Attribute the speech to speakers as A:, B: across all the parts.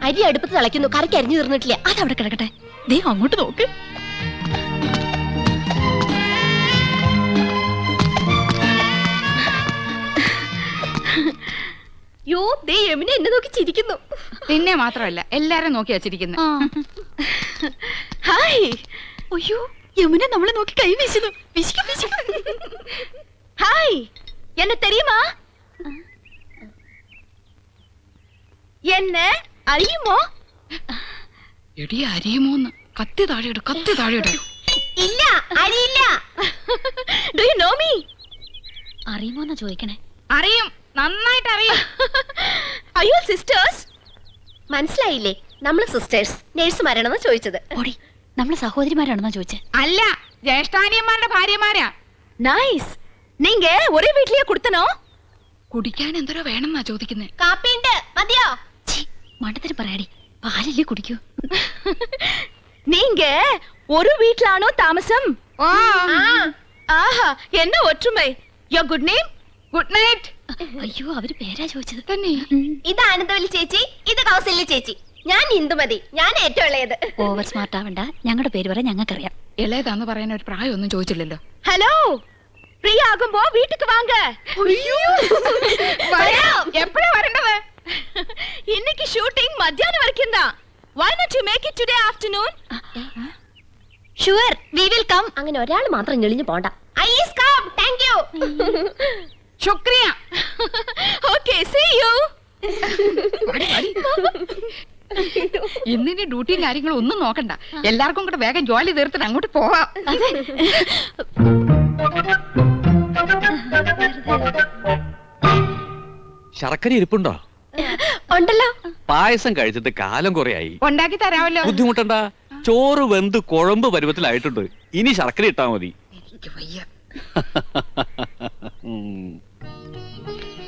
A: അരി അടുപ്പത്ത് തിളയ്ക്കുന്നു, കറിക്ക് അരിഞ്ഞു തീർന്നിട്ടില്ല.
B: അതവിടെ കിടക്കട്ടെ. ദേ അങ്ങോട്ട് നോക്ക്.
A: യോ, ദേ യമുന എന്നെ നോക്കി ചിരിക്കുന്നു.
C: നിന്നെ മാത്രമല്ല എല്ലാരും നോക്കി വച്ചിരിക്കുന്നു.
A: ഹായ്.
B: അയ്യോ, യമുന നമ്മളെ നോക്കി കൈ വീശുന്നു.
A: ഹായ്, എന്നെ തെരിയുമാ? എന്നെ അറിയുമോ?
C: എടി അറിയുമോന്ന്? കത്തി താഴെയിട്, കത്തി താഴെയിട്.
A: ഇല്ല, അറിയില്ല. Do you know me?
B: അറിയുമോന്നാ ചോദിക്കണേ.
C: അറിയും, നന്നായിട്ട് അറിയും.
A: അയ്യോ സിസ്റ്റേഴ്സ്, മനസ്സിലായില്ലേ? നമ്മള് സിസ്റ്റേഴ്സ് നേഴ്സുമാരാണെന്ന് ചോദിച്ചത്.
B: ഓടി, നമ്മള് സഹോദരിമാരാണെന്നാ ചോദിച്ചേ.
C: അല്ല, ജ്യേഷ്ഠാനിയന്മാരുടെ ഭാര്യമാരാ.
A: നൈസ്. നീങ്ക ഒരേ വീട്ടിലേ കൊടുത്തനോ?
C: കുടിക്കാൻ എന്തോരോ വേണമെന്നാ ചോദിക്കുന്നേ.
A: കാപ്പിണ്ട്, മതിയോ?
B: മണ്ടത്തിന് പറയാടി, പാലല്ലേ കുടിക്കൂ.
A: നീങ്ക ഒരു വീട്ടിലാണോ താമസം? ആഹാ, എന്നെ ഒറ്റുമൈ. Your good name?
C: Good night.
B: അയ്യോ, അവര് പേരാ ചോദിച്ചത്.
C: തന്നെ.
A: ഇത് ആനന്ദവല്ലി ചേച്ചി, ഇത് കൗസല്യ ചേച്ചി. ഞാൻ ഇന്ദുമതി, ഞാൻ ഏറ്റവും ഇളയത്.
B: ഓവർ സ്മാർട്ട് ആവണ്ട, ഞങ്ങളുടെ പേര് വരെ ഞങ്ങൾക്കറിയാം.
C: ഇളയതാന്ന് പറയാൻ ഒരു പ്രായമൊന്നും ചോദിച്ചില്ലല്ലോ.
A: ഹലോ, ഫ്രീ ആകുമ്പോ വീട്ടിക്ക് വാങ്ക.
C: എപ്പോഴാ വരേണ്ടത്?
A: இன்னைக்கு ஷூட்டிங் மத்தியானம் வரைக்கும் தான். Why not you make it today afternoon?
B: Sure, we will come.
A: അങ്ങനെ ഒരാൾ മാത്രം ഞെളിഞ്ഞു പോണ്ട. I is come. Thank you.
C: ശുക്രിയ.
A: Okay, see you.
C: ഇന്നിനി ഡ്യൂട്ടിയും കാര്യങ്ങളും ഒന്നും നോക്കണ്ട. എല്ലാവർക്കും കൂടെ വേഗം ജോലി തീർത്തിട്ട് അങ്ങോട്ട് പോവാം.
D: ശർക്കര ഇരിപ്പുണ്ടോ?
A: ഉണ്ടല്ലോ.
D: പായസം കഴിച്ചിട്ട് കാലം കുറയായി.
C: ഉണ്ടാക്കി തരാമല്ലോ.
D: ബുദ്ധിമുട്ടണ്ട, ചോറ് വെന്ത് കുഴമ്പ് പരുവത്തിലായിട്ടുണ്ട്. ഇനി ശർക്കര ഇട്ടാ മതി.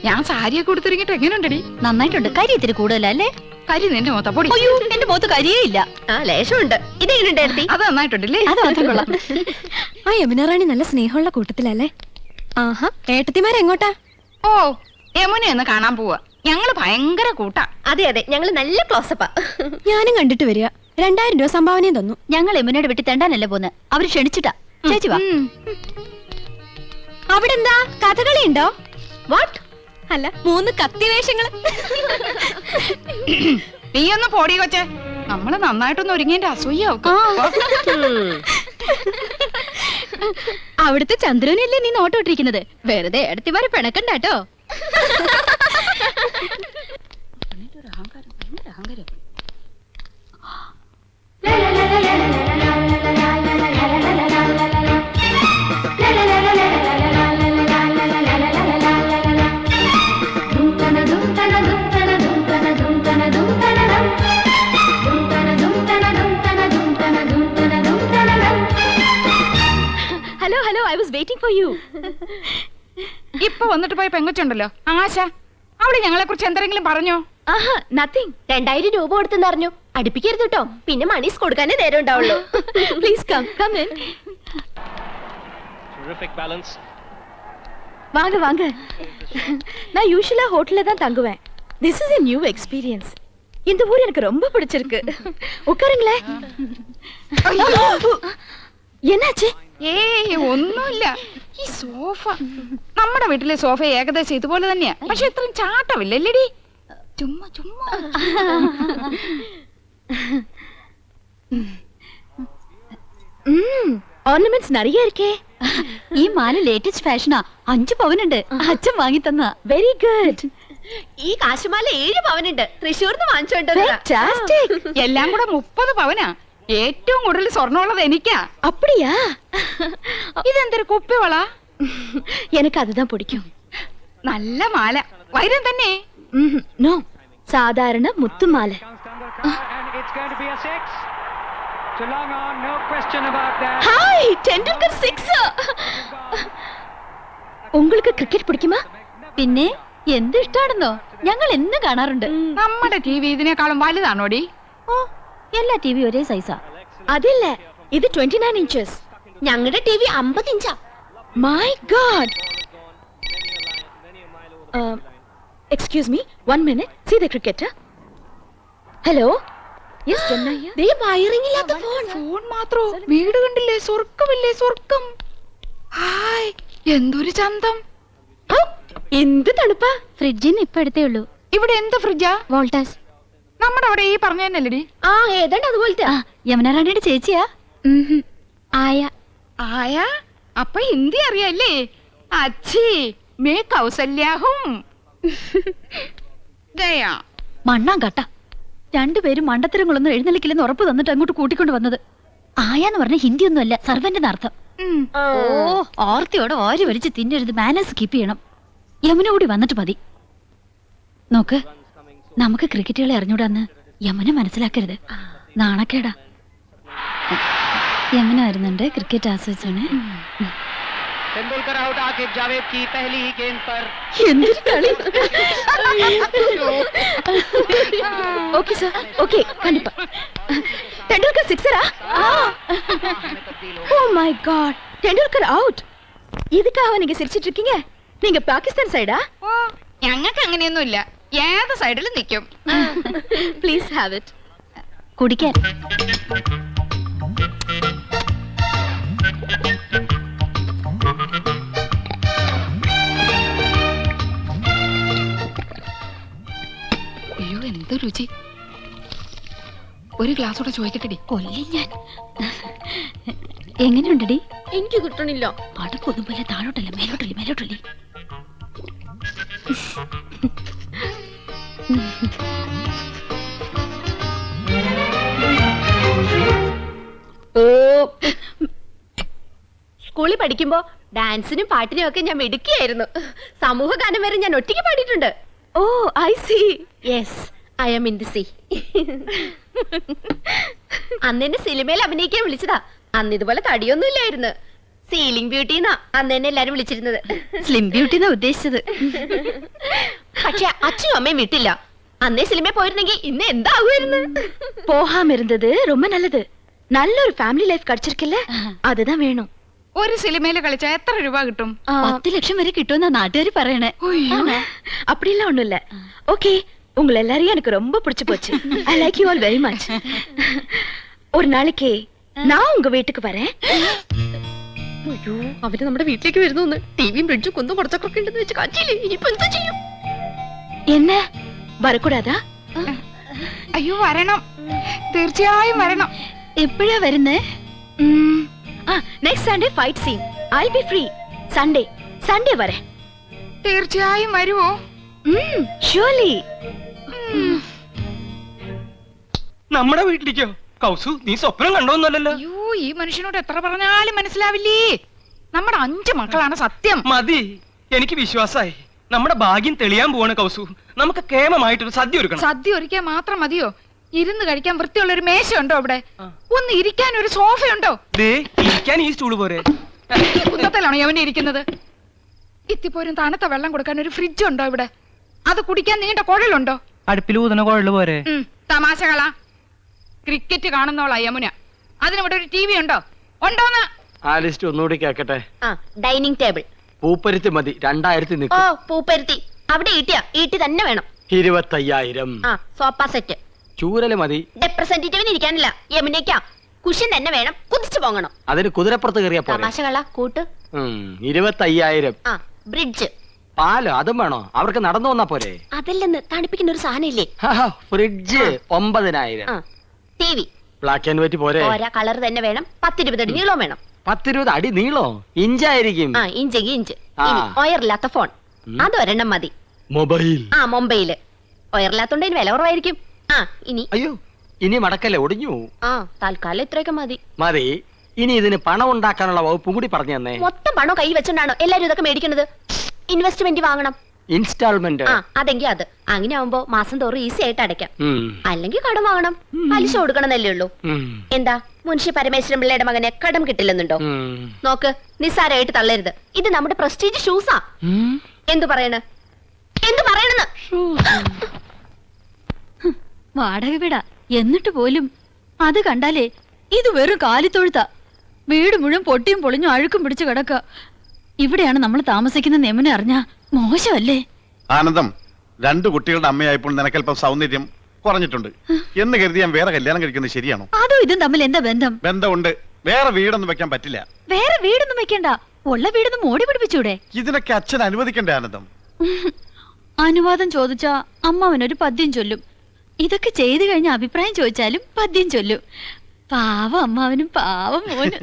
C: ഞാൻ സാരിയൊക്കെ കൊടുത്തിറങ്ങിട്ട് എങ്ങനെയുണ്ടടി?
B: നന്നായിട്ടുണ്ട്. കരി ഇത്തിരി കൂടുതലല്ലേ?
C: കരി നിന്റെ മൊത്തം പൊടി.
B: അയ്യോ, എന്റെ മുഖത്ത് കരിയേ ഇല്ല.
A: ലേശമുണ്ട്. ഇതെങ്ങനെയുണ്ടായിരുന്നു?
C: അത് നന്നായിട്ടുണ്ടല്ലേ?
B: അത് മാത്രം കൊള്ളാം.
E: ആ യമുന റാണി നല്ല സ്നേഹമുള്ള കൂട്ടത്തിലല്ലേ? ആഹാ, ഏട്ടത്തിമാരെങ്ങോട്ടാ?
C: ഓ, യമുനയൊന്ന് കാണാൻ പോവാ. ഞങ്ങള് ഭയങ്കര കൂട്ടാ.
A: അതെ അതെ, ഞങ്ങള് നല്ല ക്ലോസപ്പാ.
E: ഞാനും കണ്ടിട്ട് വരിക. 2000 രൂപ സംഭാവനയും തന്നു.
B: ഞങ്ങൾ യമുനയുടെ വീട്ടിൽ തെണ്ടാനല്ലേ പോന്ന്. അവര് ക്ഷണിച്ചിട്ടാ. ചേച്ചി വാ.
E: അവിടെ എന്താ കഥകളി ഉണ്ടോ?
A: വാട്ട്?
E: അല്ല, 3 കത്തിവേഷങ്ങള്.
C: നീ ഒന്ന് പോടി കൊച്ചേ. നമ്മള് നന്നായിട്ടൊന്ന് ഒരുങ്ങിന്റെ അസൂയാവും.
B: അവിടുത്തെ ചന്ദ്രനല്ലേ നീ നോട്ടോട്ടിരിക്കുന്നത്? വെറുതെ എടുത്തിമാരെ പിണക്കണ്ടാട്ടോ.
A: Hello hello, I was waiting for you.
C: ഇപ്പൊ വന്നിട്ട് പോയ പെങ്കൊച്ചുണ്ടല്ലോ ആശ, അവിടെ ഞങ്ങളെ കുറിച്ച് എന്തെങ്കിലും പറഞ്ഞോ?
A: ആഹാ, നത്തിങ്. 2000 രൂപ കൊടുത്തെന്ന് അറിഞ്ഞു. അടുപ്പിക്കരുത് കേട്ടോ, പിന്നെ മണീസ് കൊടുക്കാനേ നേരം ഉണ്ടാവുള്ളൂ. Please come come in.
E: வாங்க வாங்க. நான் யூஷுவலா ஹோட்டல்ல தான் தங்குவேன். This is a new experience. இந்த ஊர் எனக்கு ரொம்ப பிடிச்சிருக்கு. உட்காருங்களே. என்னாச்சு?
C: ഏയ് ഒന്നുമില്ല. ഈ സോഫ, നമ്മുടെ വീട്ടിലെ സോഫ ഏകദേശം ഇതുപോലെ തന്നെയാ. പക്ഷെ ഇത്രയും ചാട്ടമില്ലല്ലേടി? ചുമ്മാ ചുമ്മാ.
E: ഓർണമെന്റ്സ് நிறைய இருக்கே.
B: ഈ മാല ലേറ്റസ്റ്റ് ഫാഷനാ. 5 പവനുണ്ട്. അച്ഛൻ വാങ്ങി തന്ന.
E: Very good.
A: ഈ കാശുമാല 7 പവനുണ്ട്. തൃശ്ശൂർന്ന് വാങ്ങിച്ചോണ്ടത്.
E: ഫാന്റാസ്റ്റിക്.
C: എല്ലാം കൂടെ 30 പവനാ. ഏറ്റവും കൂടുതൽ സ്വർണ്ണമുള്ളത് എനിക്കാ.
E: அப்படியா?
C: ഇതെന്തൊരു കുപ്പിവള?
E: எனக்கு அதுதான் பிடிக்கும்.
C: നല്ല മാല. വൈരം തന്നെ?
E: നോ, സാധാരണ മുത്തുമാല.
A: ഹായ്, ടെൻഡുൽക്കർ 6.
E: உங்களுக்கு கிரிக்கெட் பிடிக்குமா?
B: പിന്നെ എന്ത് ഇഷ്ടാണെന്നോ? ഞങ്ങൾ എന്നും കാണാറുണ്ട്.
C: നമ്മുടെ ടി വി ഇതിനേക്കാളും വലുതാണോടി?
B: ഓ, എല്ലാ ടിവി ഒരേ സൈസാ.
E: അതില്ല, ഇത് 29 inches.
A: ഞങ്ങളുടെ ടി വി 50 ഇഞ്ചാ.
E: My God. Excuse me, 1 minute. See the cricket. Hello yes Chennai
A: ദേ വയറിംഗ് ഇല്ലാത്ത ഫോൺ.
C: ഫോൺ മാത്രോ? വീട് കണ്ടില്ലേ? സ്വർഗമില്ലേ? സ്വർഗം. ഹായ്, എന്തൊരു ചന്തം.
E: എന്ത് തണുപ്പാ.
B: ഫ്രിഡ്ജിന്ന് ഇപ്പൊ എടുത്തേ ഉള്ളൂ.
C: ഇവിടെ എന്ത് ഫ്രിഡ്ജാ?
B: വോൾട്ടാസ്.
C: നമ്മുടെ അവിടെ ഈ പറഞ്ഞ തന്നെയല്ലേടി?
A: ആ ഏതാണ്ട് അതുപോലത്തെ.
B: ആ യമുന റാണിയുടെ ചേച്ചിയാ. ആയ.
C: ആയാ, അപ്പൊ ഹിന്ദി അറിയാല്ലേ? അച്ഛി മേ കൗസല്യാഹും. ദയാ
B: മണ്ണാൻ കട്ട. രണ്ടുപേരും മണ്ടത്തരങ്ങളൊന്നും എഴുന്നള്ളിക്കില്ലെന്ന് ഉറപ്പ് തന്നിട്ട് അങ്ങോട്ട് കൂട്ടിക്കൊണ്ട് വന്നത്. ആയാന്ന് പറഞ്ഞ ഹിന്ദി ഒന്നുമല്ല, സർവന്റിന് അർത്ഥം.
A: ആ.
B: ഓ, ഓർത്തിയോടെ ഓരി വലിച്ച് തിന്നരുത്. മാനേഴ്സ് കീപ്പ് ചെയ്യണം. യമുന കൂടി വന്നിട്ട് മതി. നോക്ക്, നമുക്ക് ക്രിക്കറ്റ് കളി അറിഞ്ഞൂടാന്ന് യമുന മനസ്സിലാക്കരുത്. നാണക്കേടാ. യമുന വരുന്നുണ്ട്, ക്രിക്കറ്റ് ആസ്വദിച്ചാണ്.
F: तेंदुलकर आउट आकिब जावेद की पहली ही गेंद पर
E: എന്തൊരു കളി. ஓகே சார், ஓகே கண்டிப்பா. டெண்டுல்கர் சிக்ஸரா? Oh my God, Tendulkar out. இதுக்காக நீங்க சிரிச்சிட்டு இருக்கீங்க? நீங்க பாகிஸ்தான் சைடா?
C: ഓ, ഞങ്ങൾക്ക് അങ്ങനെയൊന്നുമില്ല. ഏത് സൈഡിലും നിൽക്കും.
E: Please have it.
B: കുടിക്കാൻ.
C: അയ്യോ, എന്ത് രുചി. ഒരു ഗ്ലാസ് കൂടെ ചോദിക്കട്ടെടി.
B: കൊല്ലി ഞാൻ. എങ്ങനെയുണ്ടടി?
A: എനിക്ക് കിട്ടണില്ല.
B: അടുപ്പൊന്നും പോലെ താഴോട്ടല്ല, മേലോട്ടല്ലേ, മേലോട്ടല്ലേ.
A: ഓ, സ്കൂളിൽ പഠിക്കുമ്പോ ഡാൻസിനും പാട്ടിനും ഒക്കെ ഞാൻ മിടുക്കിയായിരുന്നു. സമൂഹ ഗാനം വരെ ഞാൻ ഒറ്റയ്ക്ക് പാടിയിട്ടുണ്ട്.
E: Oh I see.
A: Yes, I am in the sea. അന്ന് എന്നെ സിനിമയിൽ അഭിനയിക്കാൻ വിളിച്ചതാ. അന്ന് ഇതുപോലെ തടിയൊന്നും ഇല്ലായിരുന്നു. സീലിംഗ് ബ്യൂട്ടി എന്നാ അന്ന് എന്നെ എല്ലാരും വിളിച്ചിരുന്നത്.
B: സ്ലിം ബ്യൂട്ടി എന്നാ ഉദ്ദേശിച്ചത്.
A: പക്ഷെ അച്ഛനും അമ്മയും വിട്ടില്ല. അന്നേ സിനിമയിൽ പോയിരുന്നെങ്കിൽ ഇന്ന് എന്താകുമായിരുന്നു.
E: போகாம இருந்தது ரொம்ப நல்லது. நல்ல ஒரு ஃபேமிலி லைஃப் கிடைச்சிருக்குல்ல, அதுதான் வேணும்.
C: ഒരു സിനിമയിൽ കളിച്ചാൽ എത്ര രൂപ കിട്ടും?
B: 10 ലക്ഷം വരെ കിട്ടുമെന്നാ നാട്ടുകാർ പറയണേ.
E: அப்படிலாம் ஒண்ணும் இல்ல. ஓகே, உங்களை எல்லாரையும் எனக்கு ரொம்ப பிடிச்சு போச்சு. I like you all very much. ஒரு நாளைக்கு நான் உங்க வீட்டுக்கு வரேன்.
A: അയ്യോ, അവര് നമ്മുടെ വീട്ടിലേക്ക് വരുന്നു. ടിവിയും ഫ്രിഡ്ജും കുന്നും കുറച്ചൊക്കെ ഉണ്ടെന്ന് വെച്ച് കാച്ചില്ലേ. ഇനിയിപ്പോ എന്താ ചെയ്യും?
E: என்ன வரக்கூடாதா?
C: അയ്യോ, വരണം, തീർച്ചയായും വരണം.
B: എപ്പോഴാ വരുന്നേ?
E: Next Sunday fight scene. I'll be free. Sunday வரேன்.
C: തീർച്ചയായും വരുവോ?
E: surely.
F: നമ്മുടെ വീട്ടിലേക്കോ? കൗസു, നീ സ്വപ്നം കണ്ടോന്നല്ലോ.
C: അയ്യോ, ഈ മനുഷ്യനോട് എത്ര പറഞ്ഞാലും മനസ്സിലാവില്ലേ. നമ്മുടെ 5 മക്കളാണ് സത്യം.
F: മതി, എനിക്ക് വിശ്വാസായി. നമ്മുടെ ഭാഗ്യം തെളിയാൻ പോവാണ് കൗസു. നമുക്ക് കേമമായിട്ടൊരു സദ്യ ഒരുക്കണം.
C: സദ്യ ഒരുക്കാൻ മാത്രം മതിയോ? ഇരുന്ന് കഴിക്കാൻ വൃത്തിയുള്ള ഒരു മേശയുണ്ടോ അവിടെ? ഒന്ന് ഇരിക്കാൻ ഒരു സോഫയുണ്ടോ?
F: ദേ, ഇരിക്കാൻ ഈ സ്റ്റൂള് പോരെ.
C: ഈ കുന്നത്തിലാണോ യവനെ ഇരിക്കുന്നത്? ഇത്തിപ്പോരും തണുത്ത വെള്ളം കൊടുക്കാൻ ഒരു ഫ്രിഡ്ജ് ഉണ്ടോ ഇവിടെ? അത് കുടിക്കാൻ നീണ്ട കുഴലുണ്ടോ?
F: അടുപ്പിൽ ഊതുന്ന കുഴല് പോരെ.
C: തമാശകളാ. ക്രിക്കറ്റ് കാണുന്നോളാ യമുന. അതിനിവിടെ ഒരു TV ഉണ്ടോ? ഉണ്ടോന്ന്?
G: ആ ലിസ്റ്റ് ഒന്നുകൂടി കേക്കട്ടെ.
A: ആ, ഡൈനിങ് ടേബിൾ.
G: പൂപ്പരുത്തി മതി, 2000
A: ഓ,
G: നിൽക്കും.
A: പൂപ്പരുത്തി. അവിടെ ഈട്ടി തന്നെ വേണം.
G: 25,000.
A: ആ, സോഫ സെറ്റ്.
G: ചൂരല് മതി.
A: റെപ്രസെന്റേറ്റീവിന് ഇരിക്കാനില്ല, യമുനയ്ക്കാ. കുഷൻ തന്നെ വേണം, കുതിച്ചു പോകണം.
G: അതിന് കുതിരപ്പുറത്ത് കയറിയാ പോലെ.
A: തമാശകള കൂട്ട്.
G: 25,000.
A: ആ, ബ്രിഡ്ജ്.
G: പാലോ അതും വേണോ? അവർക്ക് നടന്നു വന്നാ പോരെ.
A: അതല്ലെന്ന് തണുപ്പിക്കുന്ന ഒരു സാധനം ഇല്ലേ?
G: ഫ്രിഡ്ജ് 9,000.
A: ആ, T V.
G: Black and white പോരെ.
A: ഓരോ കളർ തന്നെ വേണം. 10-20 അടി നീളം വേണം.
G: 10-20 അടി നീളോ? ഇഞ്ചായിരിക്കും.
A: ആ, ഇഞ്ചെങ്കിൽ ഇഞ്ച്.
G: ആ.
A: ഇനി ഒയറില്ലാത്ത ഫോൺ, അതൊരെണ്ണം മതി.
G: മൊബൈൽ.
A: ആ, മൊബൈല്. ഒയറില്ലാത്തോണ്ട് അതിന് വില കുറവായിരിക്കും. ആ, ഇനി
G: അയ്യോ, ഇനി മടക്കല്ലേ, ഒടിഞ്ഞു.
A: ആ, തൽക്കാലം ഇത്രയൊക്കെ മതി.
G: മതി. ഇനി ഇതിന് പണം ഉണ്ടാക്കാനുള്ള വകുപ്പും കൂടി പറഞ്ഞു തന്നെ.
A: മൊത്തം പണം കൈ വെച്ചോണ്ടാണോ എല്ലാരും ഇതൊക്കെ മേടിക്കുന്നത്? ഇൻവെസ്റ്റ്മെന്റ് വാങ്ങണം.
G: ഇൻസ്റ്റാൾമെന്റ്.
A: ആ, അതെങ്കിൽ അത്. അങ്ങനെ ആവുമ്പോ മാസം തോറും ഈസി ആയിട്ട് അടയ്ക്കാം. അല്ലെങ്കിൽ കടം വാങ്ങണം, പലിശ കൊടുക്കണമെന്നല്ലേ ഉള്ളൂ. എന്താ മുൻഷി പരമേശ്വരൻ പിള്ളയുടെ മകനെ കടം കിട്ടില്ലെന്നുണ്ടോ? നോക്ക്, നിസ്സാരമായിട്ട് തള്ളരുത്. ഇത് നമ്മുടെ പ്രസ്റ്റീജ് ഷൂസാ. എന്തു പറയണെന്ന്?
B: വാടക വീടാ എന്നിട്ട് പോലും അത് കണ്ടാലേ ഇത് വെറും കാലിത്തൊഴുത്താ. വീട് മുഴുവൻ പൊട്ടിയും പൊളിഞ്ഞും അഴുക്കും പിടിച്ചു കിടക്ക. ഇവിടെയാണ് നമ്മൾ താമസിക്കുന്ന നെമനെ അറിഞ്ഞ മോശമല്ലേ?
H: ആനന്ദം, 2 കുട്ടികളുടെ അമ്മയായപ്പോൾ നിനക്കല്പം സൗന്ദര്യം, പറഞ്ഞിട്ടുണ്ട് എന്ന് കരുതി ഞാൻ വേറെ കല്യാണം കഴിക്കുന്നത് ശരിയാണോ?
B: അതും ഇതും തമ്മിൽ എന്താ ബന്ധം?
H: ബന്ധമുണ്ട്. വേറെ വീടൊന്നും വെക്കാൻ പറ്റില്ല.
B: വേറെ വീടൊന്നും വെക്കണ്ട, ഉള്ള വീടൊന്നും മോടി പിടിപ്പിച്ചൂടെ?
H: ഇതിനൊക്കെ അച്ഛൻ അനുവദിക്കണ്ടേ ആനന്ദം?
B: അനുവാദം ചോദിച്ചാ അമ്മാവനൊരു പദ്യം ചൊല്ലും. ഇതൊക്കെ ചെയ്തു കഴിഞ്ഞ അഭിപ്രായം ചോദിച്ചാലും പദ്യം ചൊല്ലും. പാവം അമ്മാവനും പാവം മോനും.